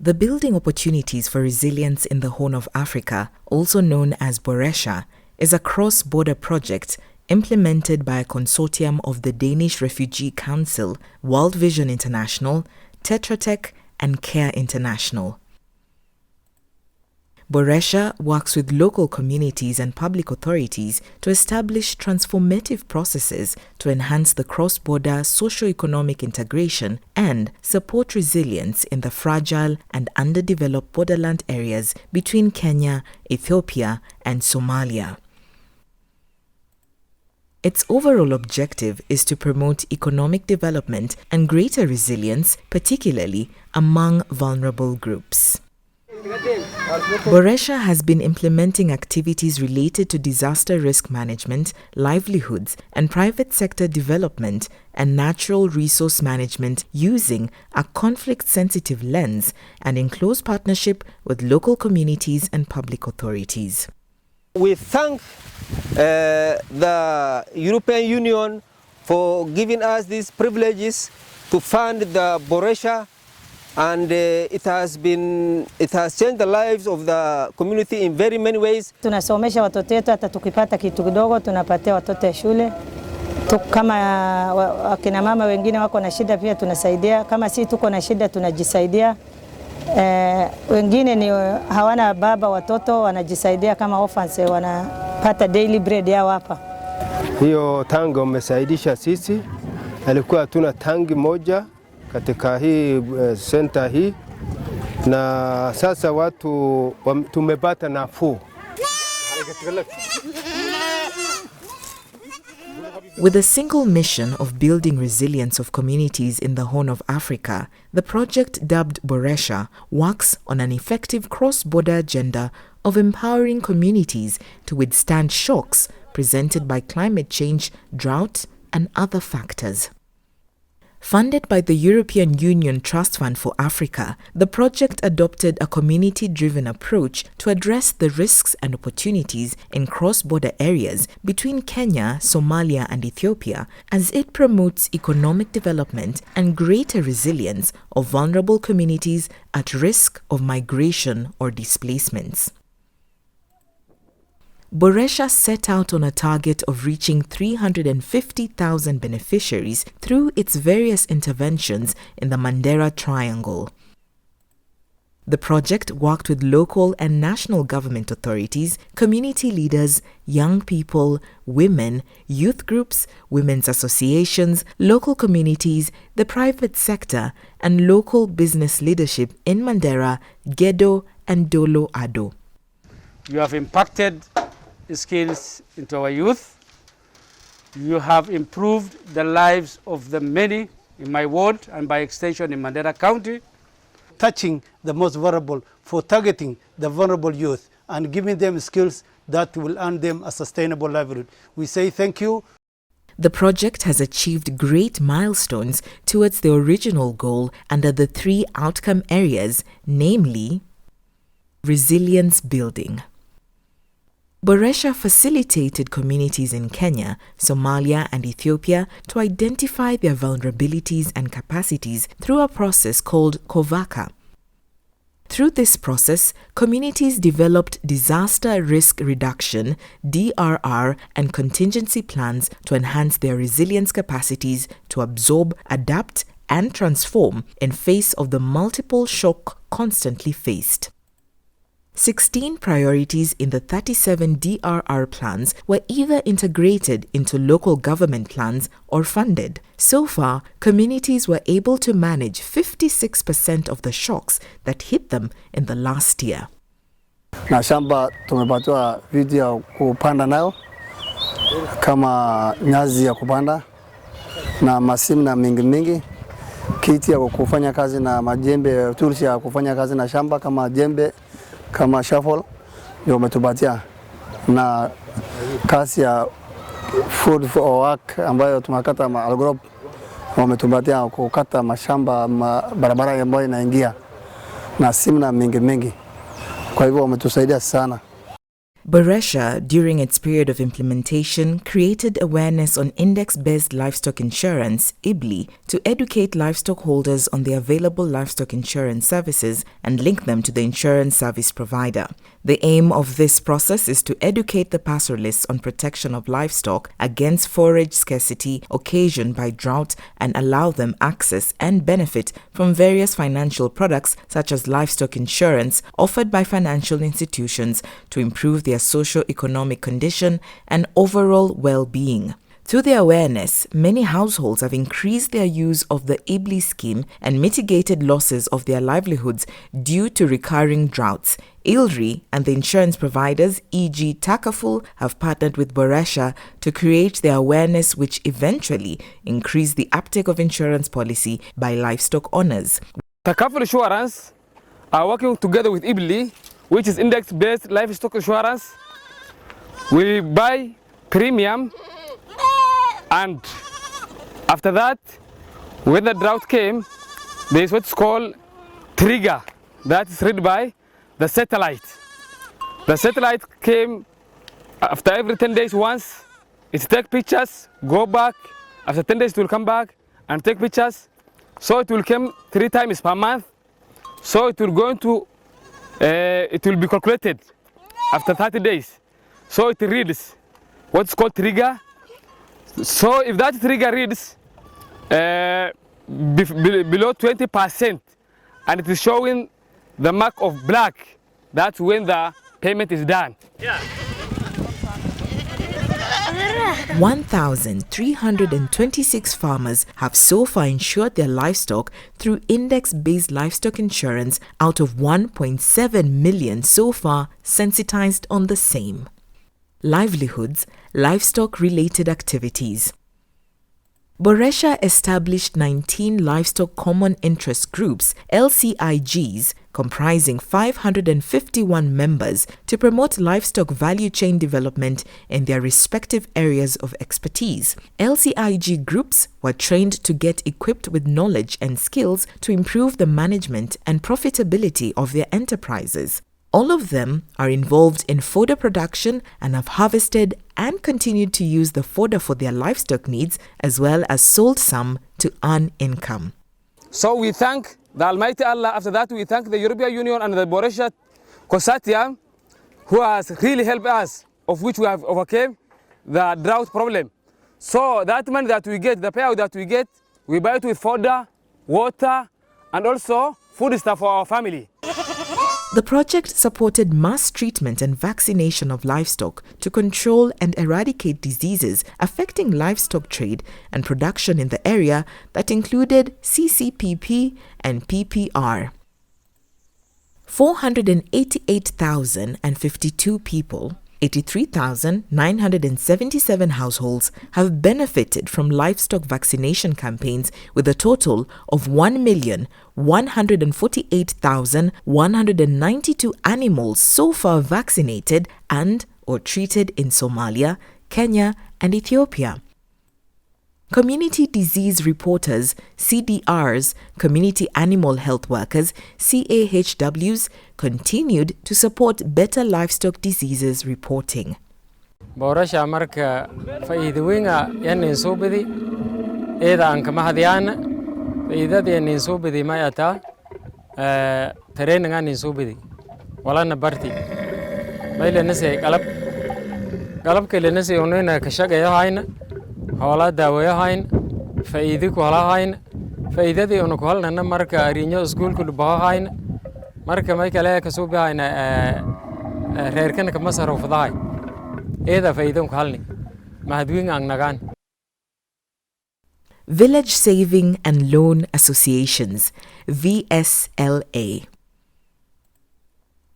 The Building Opportunities for Resilience in the Horn of Africa, also known as Boresha, is a cross-border project implemented by a consortium of the Danish Refugee Council, World Vision International, Tetra Tech, and Care International. Boresha works with local communities and public authorities to establish transformative processes to enhance the cross-border socio-economic integration and support resilience in the fragile and underdeveloped borderland areas between Kenya, Ethiopia, and Somalia. Its overall objective is to promote economic development and greater resilience, particularly among vulnerable groups. Boresha has been implementing activities related to disaster risk management, livelihoods, and private sector development and natural resource management using a conflict-sensitive lens and in close partnership with local communities and public authorities. We thank the European Union for giving us these privileges to fund the Boresha, and it has changed the lives of the community in very many ways. Tunasomesha watoto wetu, hata tukipata kitu kidogo tunapatia watoto ya shule. Kama wakina mama wengine wako na shida pia tunasaidia. Kama si tuko na shida tunajisaidia. Wengine ni hawana baba, watoto wanajisaidia kama orphans, wanapata daily bread yao hapa. Hiyo tangi umesaidisha sisi. Alikuwa tuna tangi moja katika hii center hii, na sasa watu tumepata nafuu. With a single mission of building resilience of communities in the Horn of Africa, the project dubbed Boresha works on an effective cross-border agenda of empowering communities to withstand shocks presented by climate change, drought, and other factors. Funded by the European Union Trust Fund for Africa, the project adopted a community-driven approach to address the risks and opportunities in cross-border areas between Kenya, Somalia, and Ethiopia as it promotes economic development and greater resilience of vulnerable communities at risk of migration or displacements. Boresha set out on a target of reaching 350,000 beneficiaries through its various interventions in the Mandera Triangle. The project worked with local and national government authorities, community leaders, young people, women, youth groups, women's associations, local communities, the private sector, and local business leadership in Mandera, Gedo, and Dolo Ado. You have impacted skills into our youth. You have improved the lives of the many in my ward and by extension in Mandera County. Touching the most vulnerable, for targeting the vulnerable youth and giving them skills that will earn them a sustainable livelihood. We say thank you. The project has achieved great milestones towards the original goal under the 3 outcome areas, namely resilience building. Boresha facilitated communities in Kenya, Somalia, and Ethiopia to identify their vulnerabilities and capacities through a process called COVACA. Through this process, communities developed disaster risk reduction, DRR, and contingency plans to enhance their resilience capacities to absorb, adapt, and transform in face of the multiple shock constantly faced. 16 priorities in the 37 DRR plans were either integrated into local government plans or funded. So far, communities were able to manage 56% of the shocks that hit them in the last year. Na shamba tumepatiwa vitu ya kupanda nayo kama nyazi ya kupanda na masimu na mingi, kiti ya kufanya kazi na majembe, tools ya kufanya kazi na shamba kama jembe, kama shuffle ndio umetupatia, na kazi ya food for work ambayo tumekata algrop wametupatia kukata mashamba barabara ambayo inaingia na simu na mingi. Kwa hivyo wametusaidia sana. Boresha, during its period of implementation, created awareness on index-based livestock insurance, IBLI, to educate livestock holders on the available livestock insurance services and link them to the insurance service provider. The aim of this process is to educate the pastoralists on protection of livestock against forage scarcity occasioned by drought and allow them access and benefit from various financial products such as livestock insurance offered by financial institutions to improve their socio-economic condition and overall well-being. Through the awareness, many households have increased their use of the IBLI scheme and mitigated losses of their livelihoods due to recurring droughts. ILRI and the insurance providers, e.g. Takaful, have partnered with Boresha to create the awareness which eventually increased the uptake of insurance policy by livestock owners. Takaful Insurance are working together with IBLI, which is index-based livestock insurance. We buy premium, and after that, when the drought came, there is what's called trigger. That is read by the satellite. The satellite came after every 10 days once. It take pictures, go back. After 10 days, it will come back and take pictures. So it will come 3 times per month. So it will go into, it will be calculated after 30 days. So it reads what's called trigger. So if that trigger reads below 20% and it is showing the mark of black, that's when the payment is done. 1,326 farmers have so far insured their livestock through index-based livestock insurance out of 1.7 million so far sensitized on the same. Livelihoods, livestock-related activities. Boresha established 19 livestock common interest groups, LCIGs, comprising 551 members to promote livestock value chain development in their respective areas of expertise. LCIG groups were trained to get equipped with knowledge and skills to improve the management and profitability of their enterprises. All of them are involved in fodder production and have harvested and continued to use the fodder for their livestock needs as well as sold some to earn income. So we thank the Almighty Allah. After that, we thank the European Union and the Boresha Consortium who has really helped us, of which we have overcome the drought problem. So that money that we get, the payout that we get, we buy it with fodder, water, and also food stuff for our family. The project supported mass treatment and vaccination of livestock to control and eradicate diseases affecting livestock trade and production in the area that included CCPP and PPR. 488,052 people, 83,977 households have benefited from livestock vaccination campaigns with a total of 1,148,192 animals so far vaccinated and or treated in Somalia, Kenya, and Ethiopia. Community disease reporters, CDRs, community animal health workers, CAHWs, continued to support better livestock diseases reporting. Boresha marka faa'iidooyinka yanin soo bidi eeda aan kama hadiyaan faa'iidada yanin soo bidi ma yata training aan soo bidi walana barti mayla nasay qalab kale nasay onayna ka shaqeeyo hayna hawla daawayahayn faa'iido ku halahayn faa'iidadii uu ku halna marka ariinyo iskuulku dhabahayn marka may kale ka soo bixayna reerkan ka masarufdahay eeda faa'iido ku halni mahadwin aan nagaan. Village Saving and Loan Associations, VSLA.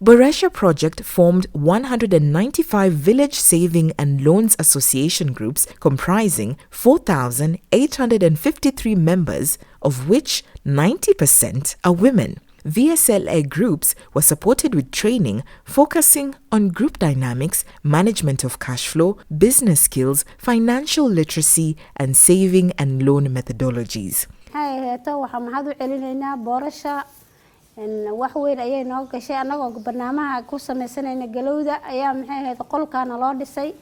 Boresha Project formed 195 village saving and loans association groups comprising 4,853 members, of which 90% are women. VSLA groups were supported with training focusing on group dynamics, management of cash flow, business skills, financial literacy, and saving and loan methodologies. wax weyn ayay noo gashay anagoo barnaamijka ku sameeysanayna galowda ayaa maxay ahayd qolkaana loo dhisay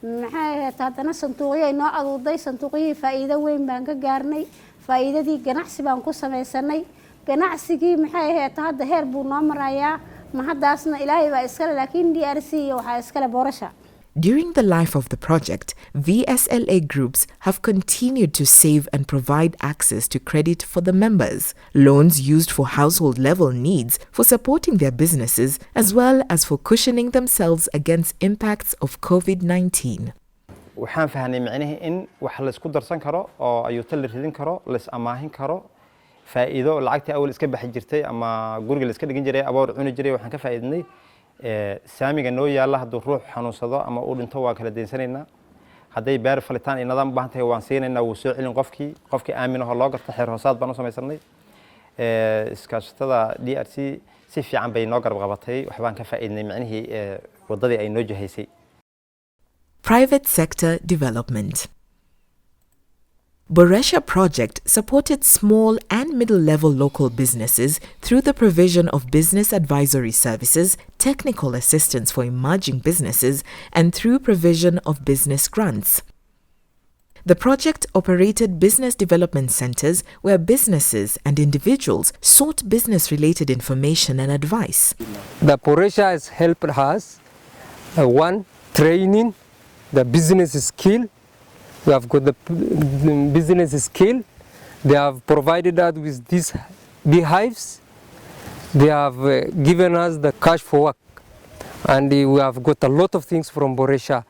maxay ahayd haddana sanduuqyo noo aduuday sanduuqyadii faa'iido weyn baan ka gaarnay faa'iidadii ganacsi baan ku sameeysanay ganacsigii maxay ahayd hadda heer buu noo marayaa ma haddaasna ilaahay baa iskale laakiin DRC waxa iskale Boresha. During the life of the project, VSLA groups have continued to save and provide access to credit for the members, loans used for household level needs for supporting their businesses, as well as for cushioning themselves against impacts of COVID-19. waxaan fahnay macnaheedu in wax la isku darsan karo oo ayuuta la ridin karo la is amaahin karo faa'iido lacagtii awal iska bixi jirtay ama guriga la iska dhigin jiray aboor cuni jiray waxaan ka faa'iidnay saamiga noo yaala hadduu ruux xanuunsado ama uu dhinto waa kala deensanaynaa hadday beer falitaan iyo nidaam u baahan tahay waan siinaynaa wuu soo celin qofkii aamin ahoo loo garta xeer hoosaad baan u samaysanay iskaashatada DRC si fiican bay noo garab qabatay waxbaan ka faa'iidnay macnihii wadadii ay noo jahaysay. Private sector development. Boresha project supported small and middle-level local businesses through the provision of business advisory services, technical assistance for emerging businesses, and through provision of business grants. The project operated business development centers where businesses and individuals sought business-related information and advice. The Boresha has helped us, one, training, the business skill. We have got the business skill. They have provided us with these beehives. They have given us the cash for work. And we have got a lot of things from Boresha.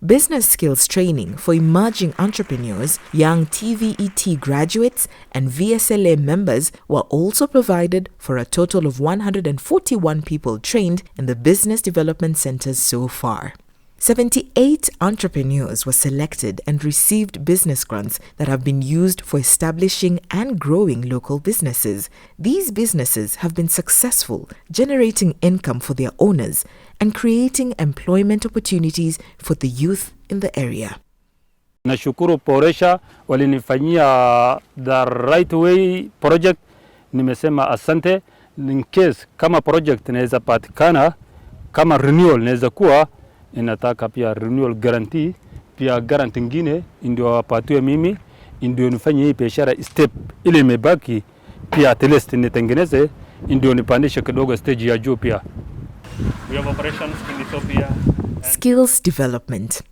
Business skills training for emerging entrepreneurs, young TVET graduates, and VSLA members were also provided for a total of 141 people trained in the business development centers so far. 78 entrepreneurs were selected and received business grants that have been used for establishing and growing local businesses. These businesses have been successful, generating income for their owners and creating employment opportunities for the youth in the area. Nashukuru Boresha walinifanyia the right way project. Nimesema asante. In case kama project inaweza patikana kama renewal inaweza kuwa inataka pia renewal guarantee pia guarantee nyingine ndio wapatiwe mimi ndio nifanye hii biashara step ile imebaki pia at least nitengeneze ndio nipandishe kidogo stage ya juu pia. We have operations in Ethiopia. Skills development.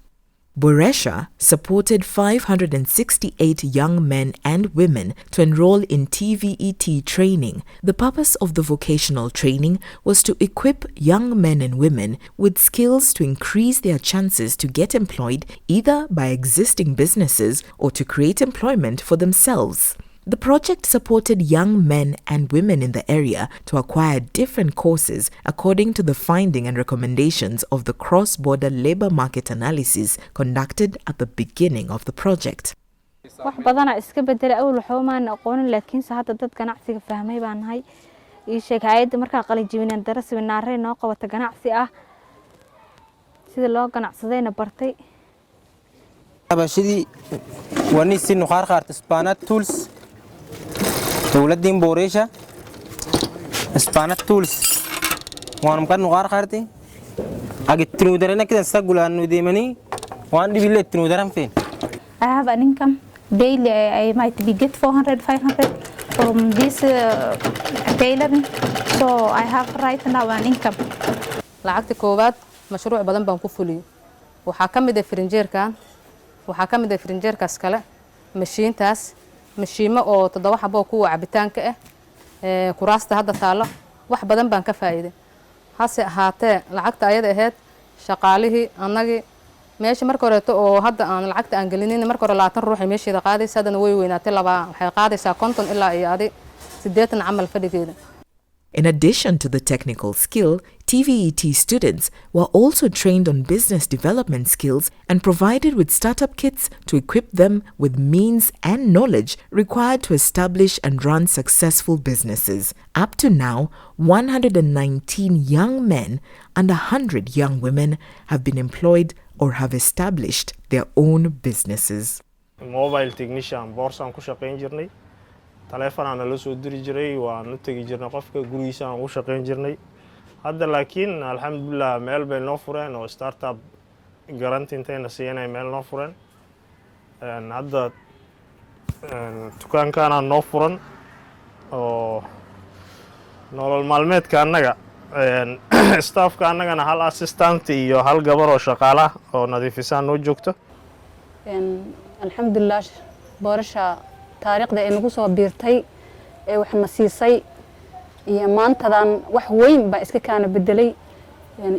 Boresha supported 568 young men and women to enroll in TVET training. The purpose of the vocational training was to equip young men and women with skills to increase their chances to get employed either by existing businesses or to create employment for themselves. The project supported young men and women in the area to acquire different courses according to the finding and recommendations of the cross-border labor market analysis conducted at the beginning of the project. wax badan iska bedel awal waxa ma aqoonin laakiin hadda dad ganacsiga fahmay baan nahay ii sheeg hay'adda marka qalin jibinaan daras winaarey noo qabata ganacsi ah sida loo ganacsadayna bartay abashidi wani si nuqaar qaarta spanat tools dawladda Boresha spanat tools waan kan nuqaar qaartay agitinu darana kidan sagulaanu deemani waan dibile tinu daran feen. I have an income daily. I might be get 400, 500 from this tailoring. So I have right now an income. lacagta koobaad mashruuc badan baan ku fuliyay. Waxa kamid ah frinjeerkan, waxa kamid ah frinjeerkaas kale, mashiintaas, mashiimo oo 7 xabo ku cabitaanka ah, kuraasta hadda taalo, wax badan baan ka faa'iiday. Hase ahaatee lacagta ayada ahayd shaqaalihii annagii meesha marka hore oo hadda aan lacagta aan gelinin marka hore 20 ruux meesheeda qaadaysa hadana way weynaatay laba waxay qaadaysaa 50 ilaa iyo 80 amal fadhigeeda. In addition to the technical skill, TVET students were also trained on business development skills and provided with startup kits to equip them with means and knowledge required to establish and run successful businesses. Up to now, 119 young men and 100 young women have been employed or have established their own businesses. Mobile technician boorsan ku shaqeyn jirnay taleefon aan la soo diri jiray waan u tagi jirnay qofka gurigiisa aan ugu shaqayn jirnay hadda laakiin alxamdulillah meel bay noo fureen oo startup garanti intayna siinay meel noo fureen hadda dukaankaana noo furan oo nolol maalmeedka annaga staffka annagana hal assistant iyo hal gabar oo shaqaala oo nadiifisaan noo joogto alxamdulillah Boresha taariikhda ay nagu soo biirtay ee waxna siisay iyo maantadan wax weyn ba iska kaana bedelay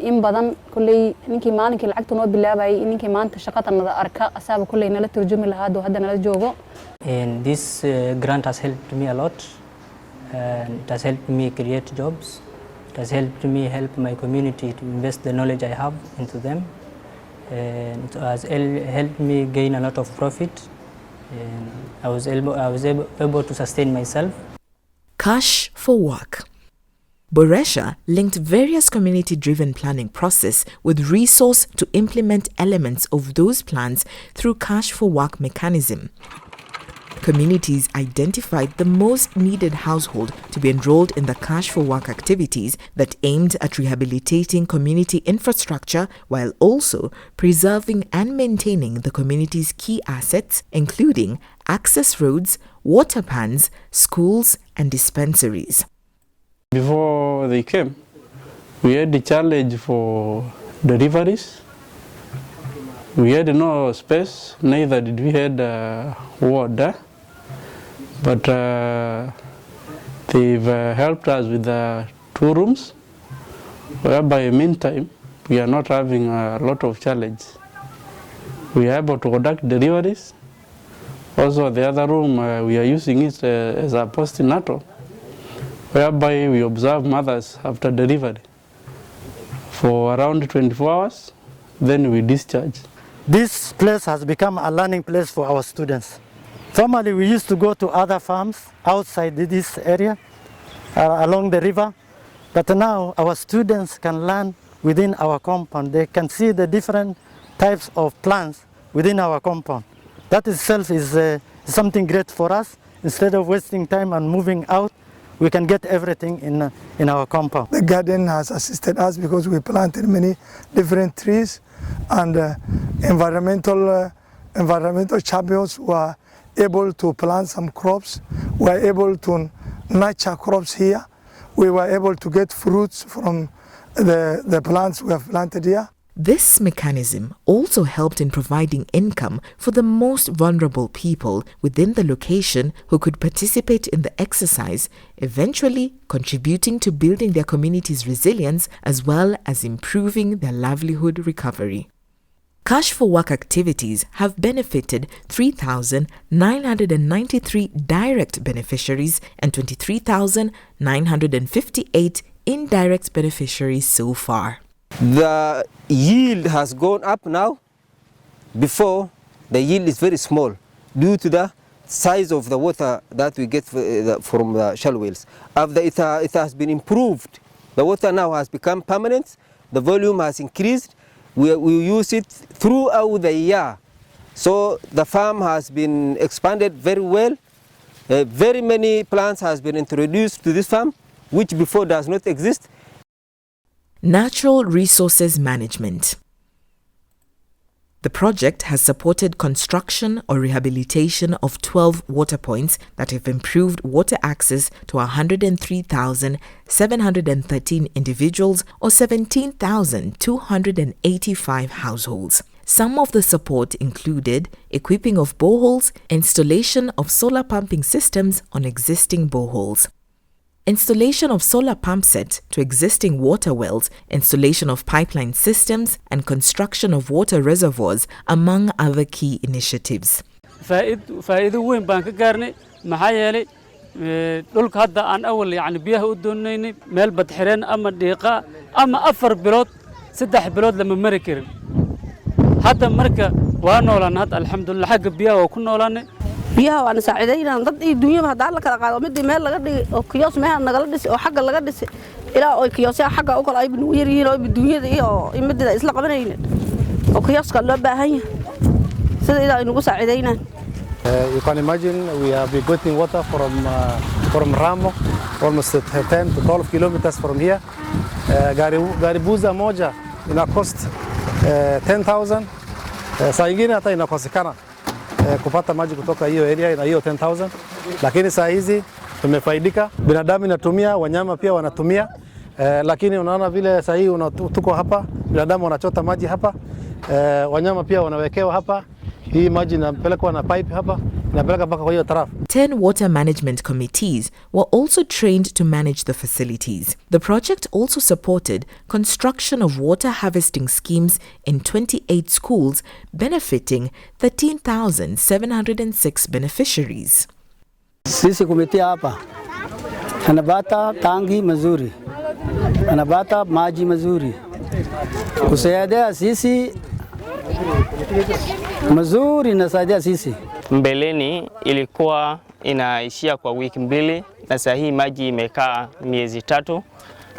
in badan kulay ninkii maalinkii lacagta noo bilaabayay ninkii maanta shaqadanada arka asaaba kulay nala turjumi lahaad oo hadda nala joogo. And this grant has helped me a lot and it has helped me create jobs. It has helped me help my community to invest the knowledge I have into them and it has helped me gain a lot of profit and I was able to sustain myself. Cash for work. Boresha linked various community-driven planning process with resource to implement elements of those plans through cash for work mechanism. Communities identified the most needed household to be enrolled in the cash for work activities that aimed at rehabilitating community infrastructure while also preserving and maintaining the community's key assets, including access roads, water pans, schools, and dispensaries. Before they came, we had the challenge for deliveries. We had no space, neither did we had water, but they've helped us with 2 rooms, whereby meantime we are not having a lot of challenge. We are able to conduct deliveries. Also the other room we are using it as a postnatal, whereby we observe mothers after delivery for around 24 hours, then we discharge. This place has become a learning place for our students. Formerly we used to go to other farms outside this area, along the river, but now our students can learn within our compound. They can see the different types of plants within our compound. That itself is something great for us. Instead of wasting time and moving out, we can get everything in our compound. The garden has assisted us because we planted many different trees and environmental champions were able to plant some crops. We were able to nurture crops here. We were able to get fruits from the plants we have planted here. This mechanism also helped in providing income for the most vulnerable people within the location who could participate in the exercise, eventually contributing to building their community's resilience as well as improving their livelihood recovery. Cash for work activities have benefited 3,993 direct beneficiaries and 23,958 indirect beneficiaries so far. The yield has gone up now. Before, the yield is very small due to the size of the water that we get from the shell wells. After it has been improved, the water now has become permanent, the volume has increased, we use it throughout the year. So the farm has been expanded very well. Very many plants has been introduced to this farm, which before does not exist. Natural resources management. The project has supported construction or rehabilitation of 12 water points that have improved water access to 103,713 individuals or 17,285 households. Some of the support included equipping of boreholes, installation of solar pumping systems on existing boreholes, installation of solar pump set to existing water wells, installation of pipeline systems, and construction of water reservoirs, among other key initiatives. faa'iido weyn baan ka gaarnay maxaa yeelay dhulka hadda aan awal yani biyaha u doonaynay meel bad xireen ama dhiiqa ama 4 bilood 3 bilood lama mari karin hadda marka waa noolaan hadda alxamdulillah xagga biyaha waa ku noolaanay biyaha waan saaciideynaa dad iyo dunyada hadda la kala qaado mid meel laga dhigay oo kiyos meel nagala dhisay oo xagga laga dhisay ilaa oo kiyosya xagga u kala ay binu yariin oo dunyada iyo imidada isla qabanayeen oo kiyoska loo baahan yahay sida ilaa inagu saaciideynaa You can imagine we have been getting water from Ramo, almost 10 to 12 kilometers from here. Gari buza moja ina cost 10,000. Saa ingine hata inakosekana kupata maji kutoka hiyo area na hiyo 10,000. Lakini saa hizi tumefaidika, binadamu inatumia, wanyama pia wanatumia. Lakini unaona vile saa hii tuko hapa, binadamu wanachota maji hapa, wanyama pia wanawekewa hapa. Hii maji inapelekwa na pipe hapa, inapeleka mpaka kwa hiyo tarafu. 10 water management committees were also trained to manage the facilities. The project also supported construction of water harvesting schemes in 28 schools, benefiting 13,706 beneficiaries. Sisi kumitia hapa anapata tangi mazuri, anapata maji mazuri, kusaidia sisi mazuri, nasaidia sisi. Mbeleni ilikuwa inaishia kwa wiki 2 na sasa hii maji imekaa miezi 3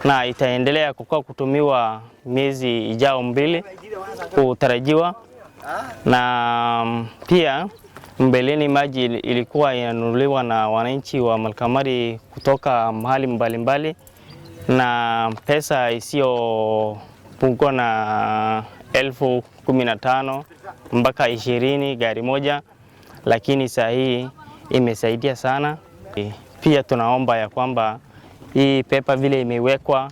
na itaendelea kutumiwa miezi ijao 2 kutarajiwa. Na pia mbeleni maji ilikuwa inanunuliwa na wananchi wa Malkamari kutoka mahali mbalimbali na pesa isiyo pungua na 15,000 mpaka 20 gari moja, lakini saa hii imesaidia sana. Pia tunaomba ya kwamba hii pepa vile imewekwa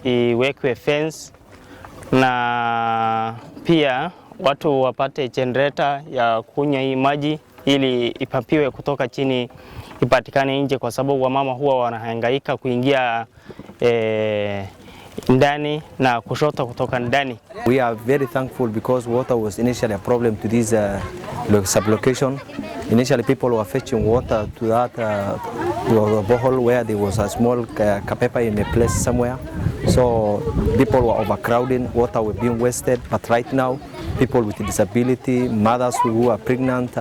iwekwe fence na pia watu wapate generator ya kunywa hii maji ili ipapiwe kutoka chini ipatikane nje, kwa sababu wamama huwa wanahangaika kuingia ndani na kushota kutoka ndani. We are very thankful because water was initially a problem to this sublocation. Initially people were fetching water to that borehole where there was a small capepa in a place somewhere. So people were overcrowding, water was being wasted, but right now people with disability, mothers who are pregnant,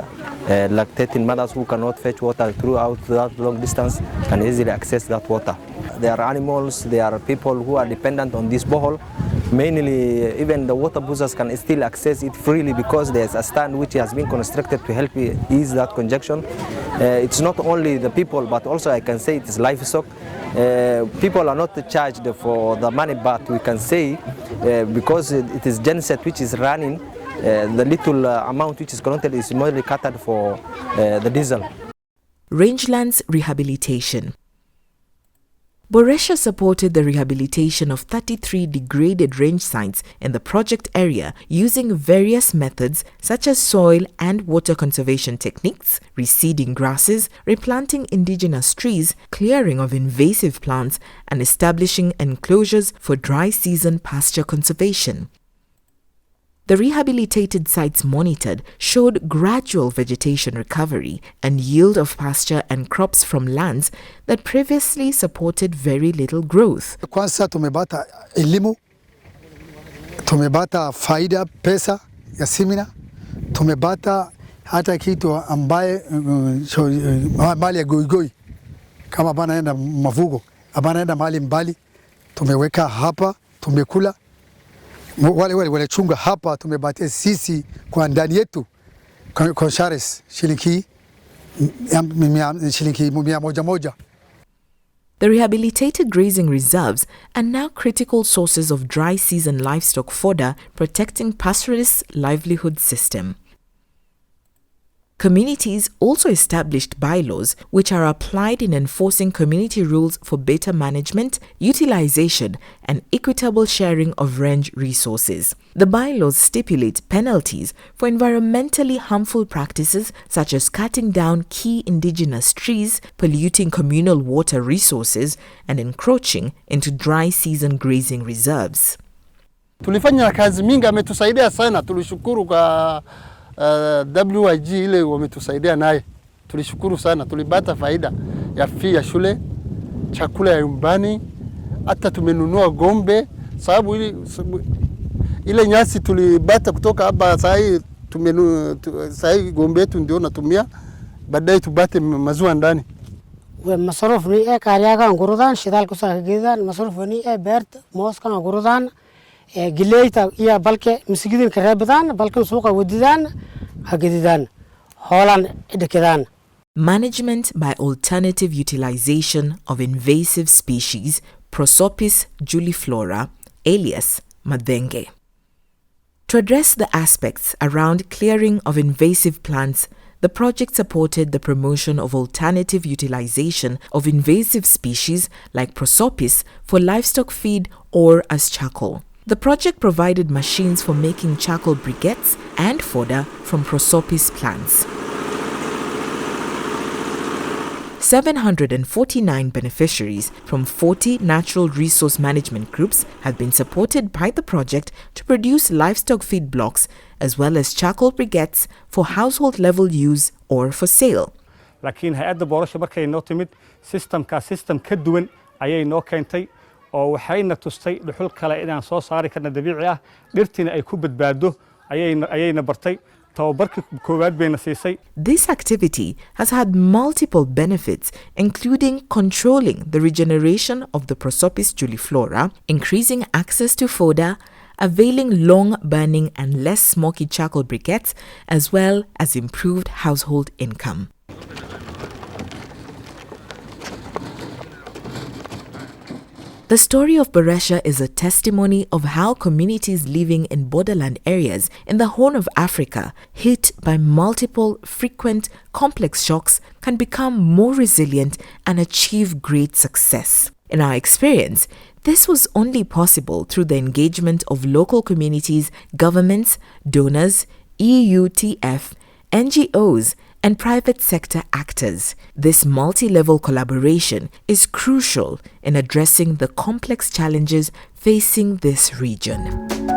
lactating mothers who cannot fetch water throughout that long distance can easily access that water. There are animals, there are people who are dependent on this borehole. Mainly, even the water boozers can still access it freely because there's a stand which has been constructed to help ease that congestion. It's not only the people, but also I can say it is livestock. People are not charged for the money, but we can say because it is genset which is running, the little amount which is collected is mostly catered for the diesel. Rangelands rehabilitation. Boresha supported the rehabilitation of 33 degraded range sites in the project area using various methods such as soil and water conservation techniques, reseeding grasses, replanting indigenous trees, clearing of invasive plants, and establishing enclosures for dry season pasture conservation. The rehabilitated sites monitored showed gradual vegetation recovery and yield of pasture and crops from lands that previously supported very little growth. Kwanza tumepata elimu, tumepata faida pesa ya semina, tumepata hata kitu ambaye mali ya goigoi kama banaenda mavugo, banaenda mali mbali, tumeweka hapa, tumekula. Wale chunga hapa tumebatia sisi kwa ndani yetu kwa shares shilingi 100. The rehabilitated grazing reserves are now critical sources of dry season livestock fodder, protecting pastoralists' livelihood system. Communities also established bylaws which are applied in enforcing community rules for better management, utilization, and equitable sharing of range resources. The bylaws stipulate penalties for environmentally harmful practices such as cutting down key indigenous trees, polluting communal water resources, and encroaching into dry season grazing reserves. Tulifanya kazi mingi, ametusaidia sana, tulishukuru kwa WIG ile wametusaidia naye. Tulishukuru sana, tulipata faida ya fee ya shule, chakula ya nyumbani, hata tumenunua gombe sababu ile nyasi tulibata kutoka hapa sasa gombe yetu ndio natumia, baadaye tubate maziwa ndani. Masaruf ni kariyaga ngurudan shidal kusa gidan masaruf ni bert moos kana ngurudan gileyta iya balke misigidin kareebadan balkan suuqa wadidan hagadidan hoolan idhikidaan. Management by alternative utilization of invasive species Prosopis juliflora, alias Madenge. To address the aspects around clearing of invasive plants, the project supported the promotion of alternative utilization of invasive species like Prosopis for livestock feed or as charcoal. The project provided machines for making charcoal briquettes and fodder from Prosopis plants. 749 beneficiaries from 40 natural resource management groups have been supported by the project to produce livestock feed blocks as well as charcoal briquettes for household level use or for sale. laakiin hay'adda Boresha markay noo timid system ka duwan ayay noo keentay oo waxayna tustay dhuxul kale inaan soo saari karna dabiici ah dhirtina ay ku badbaado ayayna bartay. This activity has had multiple benefits, including controlling the regeneration of the Prosopis juliflora, increasing access to fodder, availing long-burning and less smoky charcoal briquettes, as well as improved household income. The story of Boresha is a testimony of how communities living in borderland areas in the Horn of Africa, hit by multiple, frequent, complex shocks, can become more resilient and achieve great success. In our experience, this was only possible through the engagement of local communities, governments, donors, EUTF, NGOs, and private sector actors. This multi-level collaboration is crucial in addressing the complex challenges facing this region.